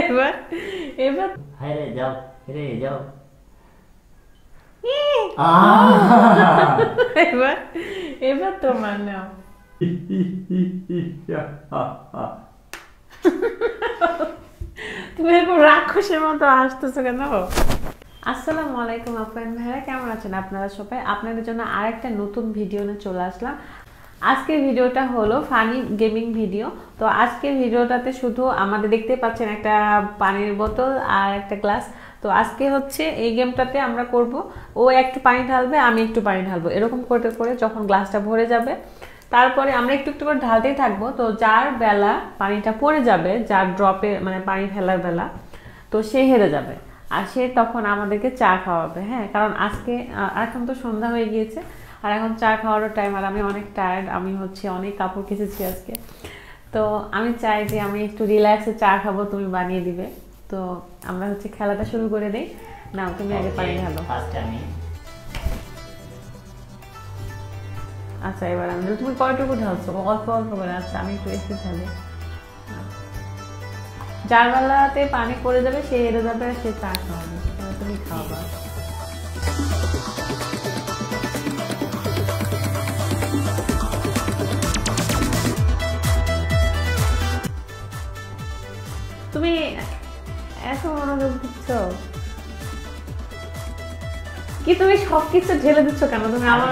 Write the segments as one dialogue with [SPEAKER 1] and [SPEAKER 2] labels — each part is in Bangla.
[SPEAKER 1] এবার এবার
[SPEAKER 2] হেরে যাও, হেরে যাও।
[SPEAKER 1] এবার এবার তোমার নাও। তুমি এরকম রাক্ষসের মতো হাসতেছো কেন? আসসালামু আলাইকুম আপনার ভাইরা, কেমন আছেন আপনারা সবাই? আপনাদের জন্য আরেকটা নতুন ভিডিও নিয়ে চলে আসলাম। আজকের ভিডিওটা হলো ফানি গেমিং ভিডিও। তো আজকের ভিডিওটাতে শুধু আমাদের দেখতে পাচ্ছেন একটা পানির বোতল আর একটা গ্লাস। তো আজকে হচ্ছে এই গেমটাতে আমরা করব, ও একটু পানি ঢালবে, আমি একটু পানি ঢালবো, এরকম করতে করে যখন গ্লাসটা ভরে যাবে তারপরে আমরা একটু একটু করে ঢালতেই থাকবো। তো যার বেলা পানিটা পড়ে যাবে, যার ড্রপে মানে পানি ফেলার বেলা, তো সে হেরে যাবে। আর সে তখন আমাদেরকে চা খাওয়াবে। হ্যাঁ, কারণ আজকে এখন তো সন্ধ্যা হয়ে গিয়েছে আর এখন চা খাওয়ারও টাইম, আর আমি অনেক টায়ার্ড, আমি হচ্ছে অনেক কাপড় কেচেছি আজকে। তো আমি চাই যে আমি একটু রিল্যাক্সে চা খাবো, তুমি বানিয়ে দিবে। তো আমরা হচ্ছে খেলাটা শুরু করে দেই। নাও তুমি আগে পানি ঢালো। আচ্ছা এবার আমি, তুমি কয়টুকু ঢালছো? অল্প অল্প করে। আচ্ছা আমি একটু বেশি ঢালি। যার বেলাতে পানি পড়ে যাবে সে হেরে যাবে, আর সে চা খাওয়াবে, তুমি খাওয়াবা। তুমি এত মনোযোগ দিচ্ছ কি? তুমি সবকিছু ঢেলে দিচ্ছ কেন? তুমি আমার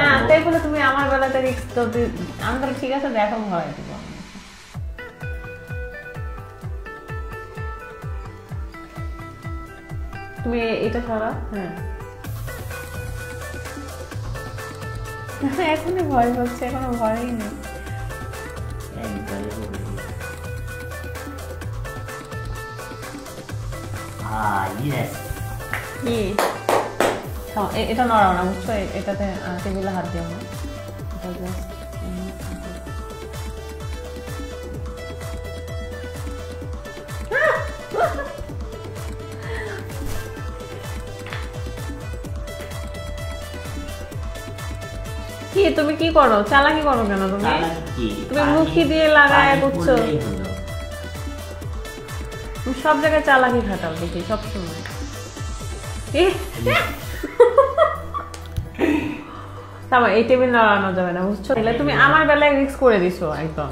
[SPEAKER 1] না তাই বলে তুমি আমার বেলাতে রিস্ক তো আমি তাহলে ঠিক আছে দেখো ভয় দিব। তুমি এটা সরাও। হ্যাঁ এখনই ভয় হচ্ছে, এখনো ভয়ই নেই। এটা নড়াও না, বুঝছো? এটাতে টেবিলে হাত দিও না। কি তুমি কি করো? চালাকি করো কেন তুমি? তুমি মুখি দিয়ে লাগায় করছো, তুমি সব জায়গায় চালাকি খাটাও দেখি সবসময়। তারপর এই টেবিল নড়ানো যাবে না, বুঝছো? তুমি আমার বেলায় রিস্ক করে দিছো একদম।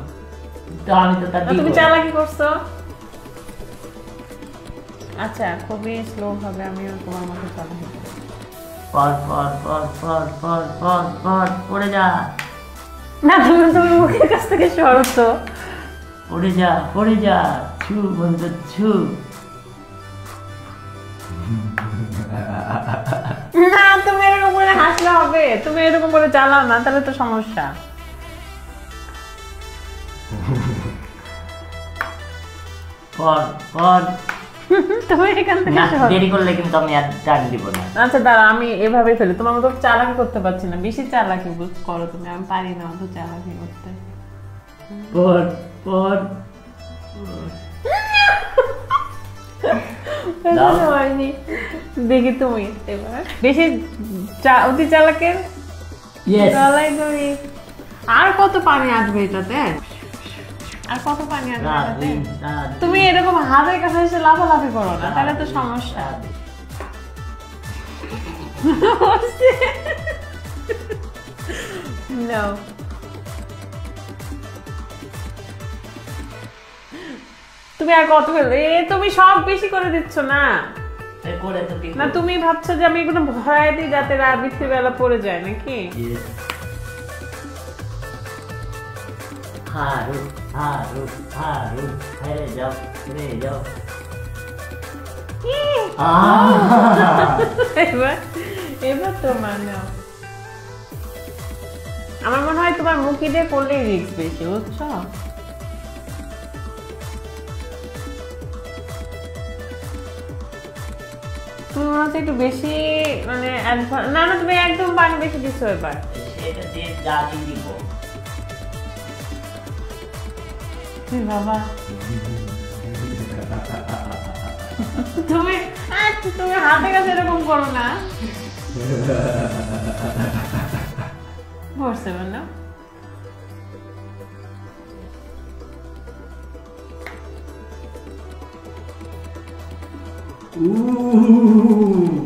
[SPEAKER 1] তুমি চালাকি করছো। আচ্ছা খুবই স্লো ভাবে আমি তোমার মতো চালাকি
[SPEAKER 2] পড়ে যা
[SPEAKER 1] না, তুমি মুখের কাছ থেকে সরছো।
[SPEAKER 2] পড়ে যা, পড়ে যা, ছু বন্ধু ছু।
[SPEAKER 1] না তুমি এরকম করে হাসলে হবে? তুমি এরকম করে চালাও না, তাহলে তো সমস্যা। তুমি এখান থেকে
[SPEAKER 2] দেরি করলে কিন্তু আমি আর টাইম দিব না।
[SPEAKER 1] আচ্ছা দাঁড়া, আমি এভাবেই ফেলি। তোমার মতো চালাকি করতে পারছি না, বেশি চালাকি করো তুমি। আমি পারি না অত চালাকি করতে। হয়নি, দেখি তুমি এবার বেশি অতি চালাকের গলায় ধরি। আর কত পানি আসবে এটাতে? আর কত পানি আসবে? তুমি এরকম হাতের কাছে এসে লাফালাফি করো না, তাহলে তো সমস্যা। তুমি আর কত ফেলবে? তুমি সব বেশি করে দিচ্ছ না। না তুমি ভাবছো যে আমি এগুলো ভরাই দিই যাতে রাত্রি বেলা পড়ে যায় নাকি? এবার তোমার নাও। আমার মনে হয় তোমার মুখি দিয়ে করলেই রিস্ক বেশি, বুঝছো? তুমি মনে হচ্ছে একটু বেশি মানে না না, তুমি একদম পানি বেশি দিচ্ছ এবার। বাবা তুমি তুমি হাতে কাছে এরকম করো না। ভরছে বলো।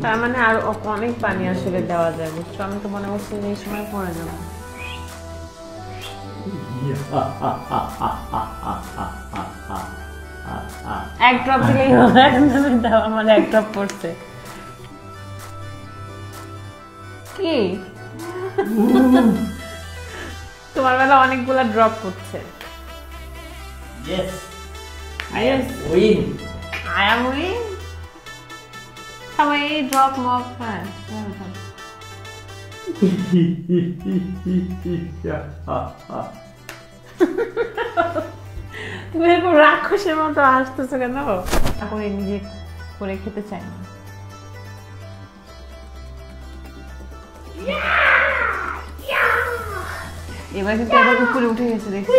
[SPEAKER 1] তার মানে আর অনেক পানি আসলে দেওয়া যায়, বুঝছো? আমি তো মনে করছি যে এই সময় পড়ে যাবো। এক ড্রপ দিলেই হবে, একদমই দাও, আমার এক ড্রপ পড়ছে। কি তোমার বেলা অনেকগুলা ড্রপ পড়ছে।
[SPEAKER 2] Yes, I am win.
[SPEAKER 1] I am win. সবাই এই ড্রপ মক খায়। তুমি এরকম রাক্ষসের মতো হাসতেছো কেন? করে নিজে করে খেতে চাই না। এবার কিন্তু আবার উপরে উঠে গেছে, দেখছো?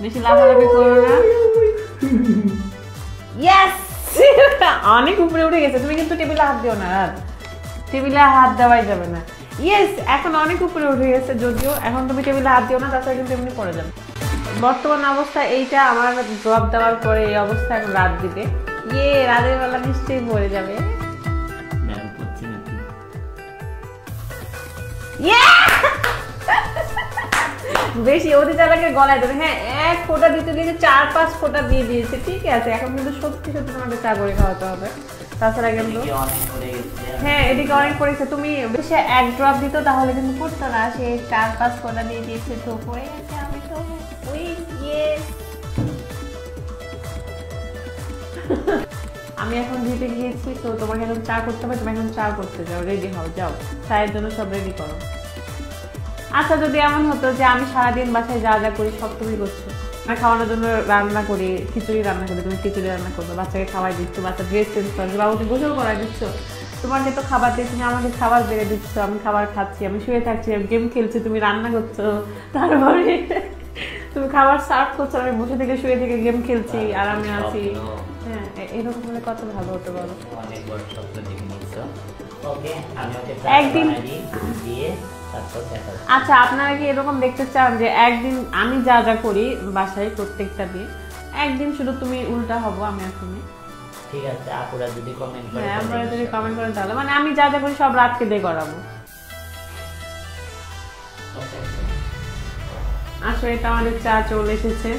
[SPEAKER 1] বেশি লাফালাফি করো না। ইয়েস, অনেক উপরে উঠে গেছে। তুমি কিন্তু টেবিলে হাত দিও না, রাত টেবিলে হাত দেওয়াই যাবে না। ইয়েস, এখন অনেক উপরে উঠে গেছে, যদিও এখন তুমি টেবিলে হাত দিও না, তাছাড়া কিন্তু এমনি পড়ে যাবে। বর্তমান অবস্থা এইটা, আমার ড্রপ দেওয়ার পরে এই অবস্থা এখন রাত দিবে। ইয়ে, রাতের বেলা নিশ্চয়ই পড়ে যাবে। বেশি অতি চালাকে গলায় দেবে। হ্যাঁ, এক ফোঁটা দিতে দিতে 4-5 ফোঁটা দিয়ে দিয়েছে, ঠিক আছে। এখন কিন্তু সত্যি সত্যি তোমাকে চা করে খাওয়াতে হবে, তাছাড়া কিন্তু। হ্যাঁ, এদিকে অনেক পড়েছে। তুমি বেশি এক ড্রপ দিত তাহলে কিন্তু পড়তো না, সে 4-5 ফোঁটা দিয়ে দিয়েছে, তো পড়ে গেছে। আমি তো আমি এখন দিতে গিয়েছি, তো তোমাকে এখন চা করতে হবে। তুমি এখন চা করতে যাও, রেডি হও, যাও চায়ের জন্য সব রেডি করো। আচ্ছা, যদি এমন হতো যে আমি সারাদিন বাসায় যা যা করি সব তুমি করছো, আমি খাওয়ানোর জন্য রান্না করি, খিচুড়ি রান্না করি, তুমি খিচুড়ি রান্না করবে, বাচ্চাকে খাওয়াই দিচ্ছ, বাচ্চা ড্রেস চেঞ্জ করছো, বাবুকে গোসল করাই দিচ্ছ, তোমাকে তো খাবার দিয়ে তুমি আমাকে খাবার বেড়ে দিচ্ছ, আমি খাবার খাচ্ছি, আমি শুয়ে থাকছি, আমি গেম খেলছি, তুমি রান্না করছো, তারপরে তুমি খাবার সার্ভ করছো, আমি বসে থেকে শুয়ে থেকে গেম খেলছি আর আমি আছি। হ্যাঁ, এরকম হলে কত ভালো হতে পারো। একদিন আচ্ছা, আপনারা কি এরকম দেখতে চান যে একদিন আমি যা যা করি বাসায় প্রত্যেকটা দিন, একদিন শুধু তুমি উল্টা হবো আমি আর তুমি?
[SPEAKER 2] ঠিক আছে, আপুরা যদি কমেন্ট করে,
[SPEAKER 1] হ্যাঁ, আপনারা যদি কমেন্ট করেন তাহলে মানে আমি যা যা করি সব রাতকে দিয়ে করাবো। আসলে এটা আমাদের চা চলে এসেছে।